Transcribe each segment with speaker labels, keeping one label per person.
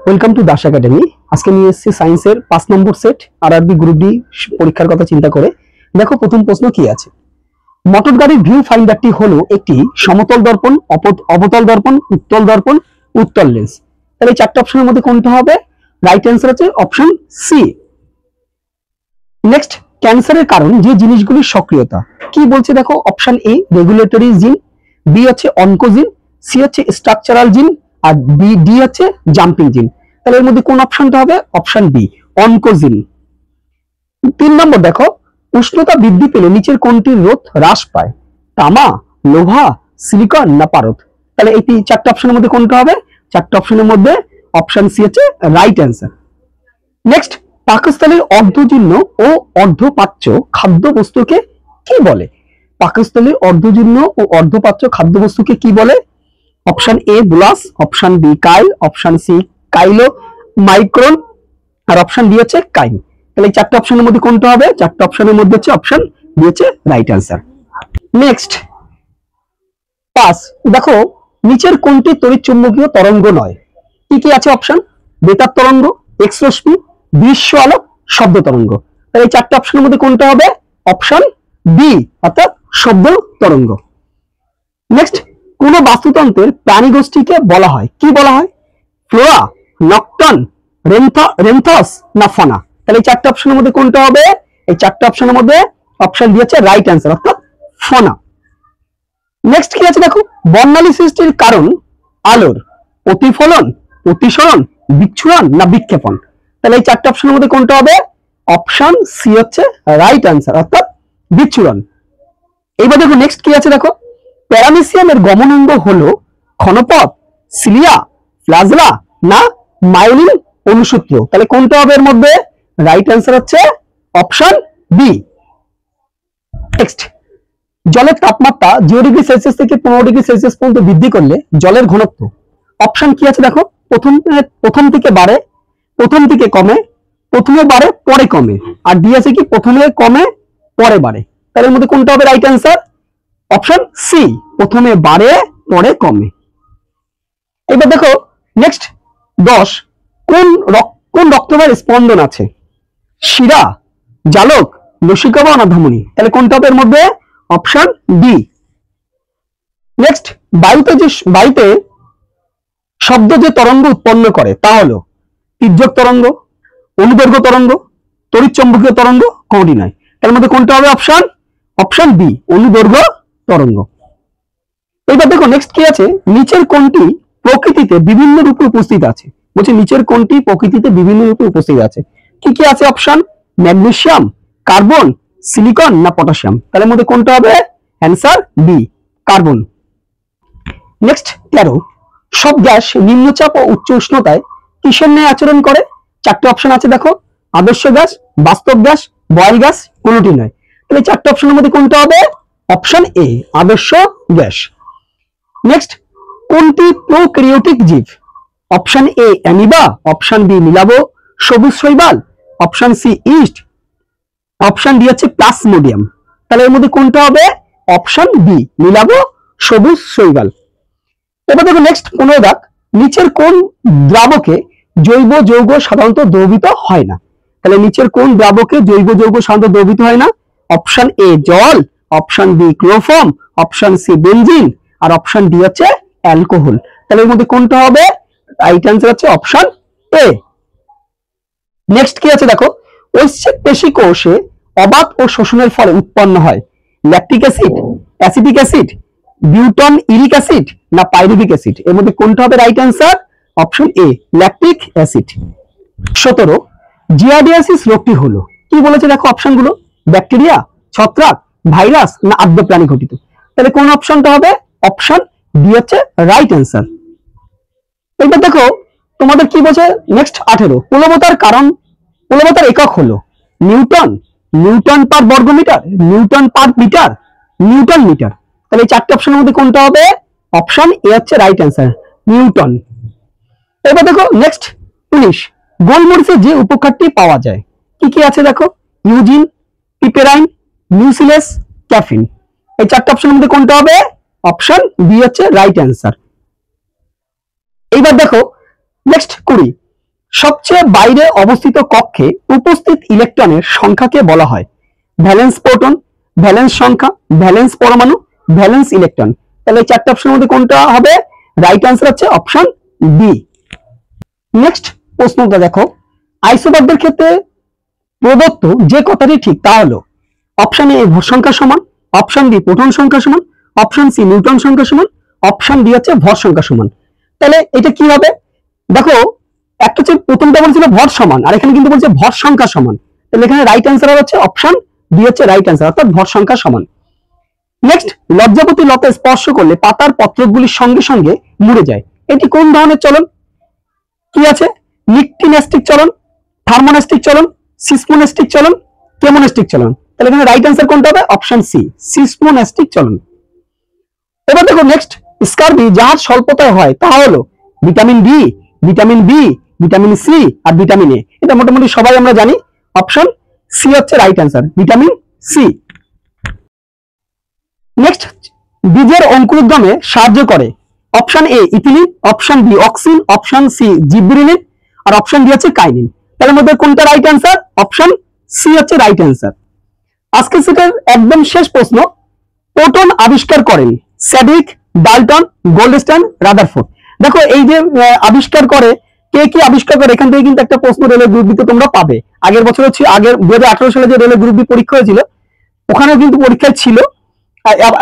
Speaker 1: Welcome to Das academy. আজকে নিয়ে এসেছি সায়েন্সের 5 নম্বর সেট আরআরবি গ্রুপ ডি পরীক্ষার কথা চিন্তা করে। দেখো প্রথম প্রশ্ন কি আছে। মোটর গাড়ির ভিউ ফাইন্ডারটি হলো একটি সমতল দর্পণ, অবতল দর্পণ, উত্তল দর্পণ, উত্তল লেন্স। তাহলে এই চারটি অপশনের মধ্যে কোনটা হবে? রাইট অ্যান্সার হচ্ছে অপশন সি। নেক্সট, ক্যান্সারের কারণ যে জিনিসগুলির সক্রিয়তা কি বলছে দেখো। অপশন এ রেগুলেটরি জিন, বি হচ্ছে অনকোজিন, সি হচ্ছে স্ট্রাকচারাল জিন, আর ডি হচ্ছে জাম্পিং জিন। তাহলে এর মধ্যে কোন অপশনটা হবে? Option B oncogene. 3 নম্বর দেখো, উষ্ণতা বৃদ্ধি পেলে নিচের কোনটির রোধ হ্রাস পায়? তামা, লোহা, সিলিকন না পারদ? তাহলে এই চারটি অপশনের মধ্যে কোনটা হবে? চারটি অপশনের মধ্যে অপশন সি হচ্ছে রাইট অ্যান্সার। নেক্সট, পাকস্থলীর অর্ধজীর্ণ ও অর্ধপাচ্য খাদ্যবস্তুকে কি বলে? পাকস্থলীর অর্ধজীর্ণ ও অর্ধপাচ্য খাদ্যবস্তুকে কি বলে? Option A bolus, option B chyle, option C chylomicron, আর অপশন ডি হচ্ছে কাইন। তাহলে এই চারটি অপশনের মধ্যে কোনটা হবে? চারটি অপশনের মধ্যে হচ্ছে অপশন ডি হচ্ছে রাইট অ্যান্সার। নেক্সট 5 দেখো, নিচের কোনটি তড়িৎচুম্বকীয় তরঙ্গ নয়? কি কি আছে অপশন? বেতার তরঙ্গ, এক্স রশ্মি, দৃশ্য আলোক, শব্দ তরঙ্গ। তাহলে এই চারটি অপশনের মধ্যে কোনটা হবে? অপশন বি অর্থাৎ শব্দ তরঙ্গ। নেক্সট, কোন বাস্তুতন্ত্রের প্রাণী গোষ্ঠীকে বলা হয়? কি বলা হয়? ফ্লোরা, নকটন, রেন্থস না ফনা? তাহলে এই চারটি অপশনের মধ্যে কোনটা হবে? এই চারটি অপশনের মধ্যে অপশন ডি হচ্ছে রাইট অ্যান্সার অর্থাৎ ফনা। নেক্সট কি আছে দেখো, বর্ণালী সৃষ্টির কারণ আলোর প্রতিফলন, প্রতিসরণ, বিচ্ছুরণ না বিক্ষেপণ? তাহলে এই চারটি অপশনের মধ্যে কোনটা হবে? অপশন সি হচ্ছে রাইট অ্যান্সার অর্থাৎ বিচ্ছুরণ। এইবার দেখো নেক্সট কি আছে দেখো, প্যারামিসিয়ামের গমনাঙ্গ হলো ক্ষণপথ, সিলিয়া, ফ্লাজেলা না মায়োলিন অনুসূত্র? তাহলে কোনটা হবে এর মধ্যে? রাইট অ্যান্সার হচ্ছে অপশন বি। নেক্সট, জলের তাপমাত্রা 0 ডিগ্রি সেলসিয়াস থেকে 15 ডিগ্রি সেলসিয়াস পর্যন্ত বৃদ্ধি করলে জলের ঘনত্ব অপশন কি আছে দেখো। প্রথম থেকে বাড়ে, প্রথম থেকে কমে, প্রথমে বাড়ে পরে কমে, আর ডি আছে কি প্রথমে কমে পরে বাড়ে? তাহলে এর মধ্যে কোনটা হবে রাইট অ্যান্সার? অপশন সি প্রথমে বাড়ে পরে কমে। এবার দেখো নেক্সট 10, কোন রক্তবাহের স্পন্দন আছে? শিরা, জালক, লসিকাবা না ধমনী? তাহলে কোনটা হবে এর মধ্যে? Option D. নেক্সট, বায়ুতে শব্দ যে তরঙ্গ উৎপন্ন করে তা হলো তির্যক তরঙ্গ, অনুদৈর্ঘ্য তরঙ্গ, তড়িৎচুম্বকীয় তরঙ্গ, কোনটি নয়? তার মধ্যে কোনটা হবে? অপশন বি অনুদৈর্ঘ্য তরঙ্গ। এবার দেখো নেক্সট কি আছে, নিচের কোনটি প্রকৃতিতে বিভিন্ন রূপে উপস্থিত আছে? বলছে নিচের কোনটি প্রকৃতিতে বিভিন্ন রূপে উপস্থিত আছে? কি কি আছে অপশন? ম্যাগনেসিয়াম, কার্বন, সিলিকন না পটাশিয়াম? তার মধ্যে কোনটা হবে? Answer B carbon. নেক্সট 13, সব গ্যাস নিম্নচাপ ও উচ্চ উষ্ণতায় কিসের ন্যায় আচরণ করে? চারটি অপশন আছে দেখো, আদর্শ গ্যাস, বাস্তব গ্যাস, বয়েল গ্যাস, কোনটি নয়? তাহলে চারটি অপশনের মধ্যে কোনটা হবে? অপশন এ আদর্শ গ্যাস। নেক্সট, কোনটি প্রোক্যারিওটিক জীব? Option A amoeba, option B নীলাভ সবুজ শৈবাল, option C yeast, option D হচ্ছে প্লাজমোডিয়াম। তাহলে এর মধ্যে কোনটা হবে? অপশন বি নীলাভ সবুজ শৈবাল। এবার দেখো নেক্সট 15 দাগ, নিচের কোন দ্রাবকে জৈব যৌগ সাধারণত দ্রবীভূত হয় না? তাহলে নিচের কোন দ্রাবকে জৈব যৌগ সাধারণত দ্রবীভূত হয় না? অপশন এ জল, option B chloroform, option C benzene, আর অপশন ডি হচ্ছে অ্যালকোহল। তাহলে এর মধ্যে কোনটা হবে? রাইট অ্যান্সার হচ্ছে অপশন এ। নেক্সট কি আছে দেখো, ঐচ্ছিক পেশী কোষে অবাত ও শোষণের ফলে উৎপন্ন হয় lactic acid, acetic acid, butane Eric acid না পাইরুভিক অ্যাসিড? এর মধ্যে কোনটা হবে right answer? Option A lactic acid. 17, giardiasis রোগটি হলো কি বলেছে দেখো অপশনগুলো, ব্যাকটেরিয়া, ছত্রাক, ভাইরাস না আদ্য প্রাণী ঘটিত? তাহলে কোন অপশনটা হবে? অপশন ডি হচ্ছে রাইট অ্যান্সার। এবার দেখো তোমাদের কি বলছে নেক্সট 18, প্লবতার একক হলো নিউটন, নিউটন পার বর্গমিটার, newton per metre, newton metre? তাহলে এই চারটি অপশনের মধ্যে কোনটা হবে? অপশন এ হচ্ছে রাইট অ্যান্সার নিউটন। এবার দেখো নেক্সট 19, গোলমরিচে যে উপকারটি পাওয়া যায় কি কি আছে দেখো, ইউজিন, পিপেরাইন, মিউসিলাস, ক্যাফিন? এই চারটি অপশনের মধ্যে কোনটা হবে? অপশন বি হচ্ছে রাইট অ্যান্সার। এইবার দেখো নেক্সট 20, সবচেয়ে বাইরে অবস্থিত কক্ষে উপস্থিত ইলেকট্রনের সংখ্যাকে বলা হয় ভ্যালেন্স প্রোটন, ভ্যালেন্স সংখ্যা, ভ্যালেন্স পরমাণু, ভ্যালেন্স ইলেকট্রন। তাহলে এই চারটি অপশনের মধ্যে কোনটা হবে? রাইট আনসার হচ্ছে অপশন বি। নেক্সট প্রশ্নটা দেখো, আইসোবারদের ক্ষেত্রে প্রদত্ত যে কথাটি ঠিক তা হলো অপশন এ ভর সংখ্যা সমান, অপশন বি প্রোটন সংখ্যা সমান, অপশন সি নিউটন সংখ্যা সমান, অপশন ডি হচ্ছে ভর সংখ্যা সমান। তাহলে এটা কি হবে? দেখো একটা হচ্ছে প্রথমটা বলছিল ভর সমান, আর এখানে কিন্তু বলছে ভর সংখ্যা সমান। তাহলে এখানে রাইট আনসার হচ্ছে অপশন ডি হচ্ছে রাইট আনসার, অর্থাৎ ভর সংখ্যা সমান। নেক্সট, লজ্জাপতি লতা স্পর্শ করলে পাতার পত্রগুলির সঙ্গে সঙ্গে মুড়ে যায়, এটি কোন ধরনের চলন? কি আছে? নিকটিনেস্টিক চলন, থার্মোনেস্টিক চলন, সিসমোনেস্টিক চলন, কেমোনেস্টিক চলন। তাহলে এখানে রাইট আনসার কোনটা হবে? অপশন সি সিসমোনেস্টিক চলন। এবার দেখো নেক্সট, স্কারবি যার স্বল্পতায় হয় তা হলো vitamin D, vitamin B, vitamin C আর ভিটামিন এ। এটা মোটামুটি সবাই আমরা জানি, অপশন সি হচ্ছে right answer, vitamin C. Next, বীজের অঙ্কুরোদ্গমে সাহায্য করে option A ethylene, option B auxin, option C gibberellin আর অপশন ডি হচ্ছে কাইনিন। তার মধ্যে কোনটা রাইট আনসার? অপশন সি হচ্ছে রাইট আনসার। আজকে সেটার একদম শেষ প্রশ্ন, প্রোটন আবিষ্কার করেন স্যাডউইক, ডাল্টন, গোল্ডস্টাইন, রাদারফোর্ড। দেখো এই যে আবিষ্কার করে, কে কি আবিষ্কার করে, এখান থেকে কিন্তু একটা প্রশ্ন রেলের গ্রুপ বিতে তোমরা পাবে। আগের বছর হচ্ছে, আগের 2018 সালে যে রেলের গ্রুপ বি পরীক্ষা হয়েছিল ওখানেও কিন্তু পরীক্ষায় ছিল।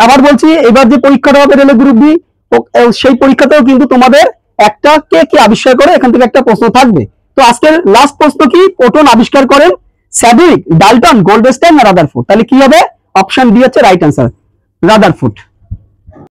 Speaker 1: আবার বলছি, এবার যে পরীক্ষাটা হবে রেলের গ্রুপ বি, সেই পরীক্ষাতেও কিন্তু তোমাদের একটা কে কি আবিষ্কার করে এখান থেকে একটা প্রশ্ন থাকবে। তো আজকের লাস্ট প্রশ্ন কি? প্রোটন আবিষ্কার করেন স্যাডউইক, ডাল্টন, গোল্ডস্টাইন আর রাদারফোর্ড। তাহলে কি হবে? অপশন ডি হচ্ছে রাইট আনসার, রাদারফোর্ড।